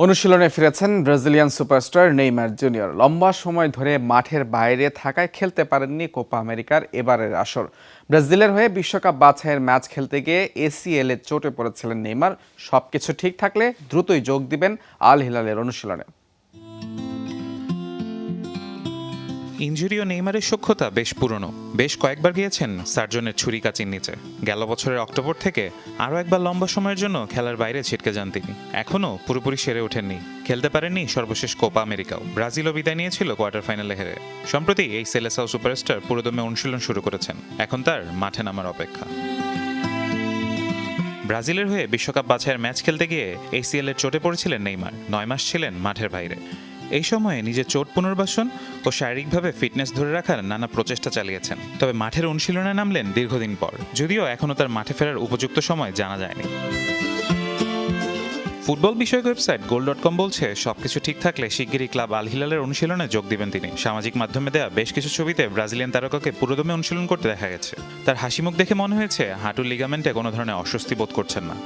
অনুশীলনে ফিরেছেন Brazilian superstar Neymar junior. লম্বা সময় ধরে মাঠের বাইরে থাকায় খেলতে পারেননি কোপা আমেরিকার এবারের আসর। ব্রাজিলের হয়ে বিশ্বকাপ বাছাইয়ের ম্যাচ খেলতে গিয়ে এসিএল এ চোটে পড়েছিলেন নেইমার। সবকিছু ঠিক থাকলে দ্রুতই যোগ দিবেন আল হিলালের অনুশীলনে। ইনজুরি ও নেইমারের সখ্যতা বেশ পুরনো। বেশ কয়েকবার গিয়েছেন সার্জনের ছুরি কাচির নিচে। গেল বছরের অক্টোবর থেকে আরও একবার লম্বা সময়ের জন্য খেলার বাইরে ছিটকে যান তিনি। এখনও পুরোপুরি সেরে ওঠেননি, খেলতে পারেননি সর্বশেষ কোপা আমেরিকাও। ব্রাজিলও বিদায় নিয়েছিল কোয়ার্টার ফাইনালে হেরে। সম্প্রতি এই সেলেসাও সুপারস্টার পুরোদমে অনুশীলন শুরু করেছেন। এখন তার মাঠে নামার অপেক্ষা। ব্রাজিলের হয়ে বিশ্বকাপ বাছাইয়ের ম্যাচ খেলতে গিয়ে এসিএল এর চোটে পড়েছিলেন নেইমার। 9 মাস ছিলেন মাঠের বাইরে। এই সময়ে নিজের চোট পুনর্বাসন ও শারীরিকভাবে ফিটনেস ধরে রাখার নানা প্রচেষ্টা চালিয়েছেন। তবে মাঠের অনুশীলনে নামলেন দীর্ঘদিন পর, যদিও এখনও তার মাঠে ফেরার উপযুক্ত সময় জানা যায়নি। ফুটবল বিষয়ক ওয়েবসাইট goal.com বলছে, সবকিছু ঠিক থাকলে শিগগিরই ক্লাব আল হিলালের অনুশীলনে যোগ দিবেন তিনি। সামাজিক মাধ্যমে দেয়া বেশ কিছু ছবিতে ব্রাজিলিয়ান তারকাকে পুরোদমে অনুশীলন করতে দেখা গেছে। তার হাসিমুখ দেখে মনে হয়েছে হাঁটুর লিগামেন্টে কোনো ধরনের অস্বস্তি বোধ করছেন না।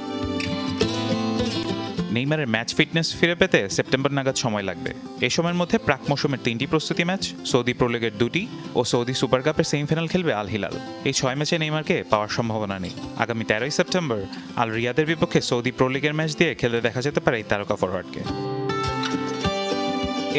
নেইমারের ম্যাচ ফিটনেস ফিরে পেতে সেপ্টেম্বর নাগাদ সময় লাগবে। এই সময়ের মধ্যে প্রাক মৌসুমের 3টি প্রস্তুতি ম্যাচ, সৌদি প্রো লিগের 2টি ও সৌদি সুপার কাপের সেমিফাইনাল খেলবে আল হিলাল। এই 6 ম্যাচে নেইমারকে পাওয়ার সম্ভাবনা নেই। আগামী 13ই সেপ্টেম্বর আল রিয়াদের বিপক্ষে সৌদি প্রো লিগের ম্যাচ দিয়ে খেলতে দেখা যেতে পারে এই তারকা ফরওয়ার্ডকে।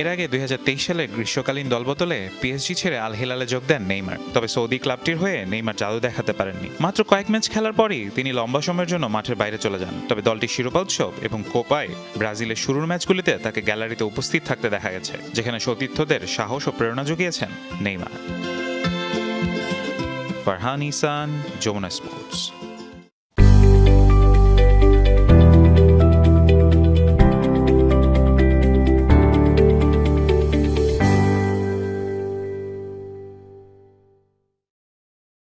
এর আগে 2023 সালে গ্রীষ্মকালীন দলবদলে পিএসজি ছেড়ে আল হিলালে যোগ দেন নেইমার। তবে সৌদি ক্লাবটির হয়ে নেইমার জাদু দেখাতে পারেননি। মাত্র কয়েক ম্যাচ খেলার পরই তিনি লম্বা সময়ের জন্য মাঠের বাইরে চলে যান। তবে দলটির শিরোপা উৎসব এবং কোপায় ব্রাজিলের শুরুর ম্যাচগুলিতে তাকে গ্যালারিতে উপস্থিত থাকতে দেখা গেছে, যেখানে সতীর্থদের সাহস ও প্রেরণা জুগিয়েছেন নেইমার। ফারহান ইসান, যমুনা স্পোর্টস।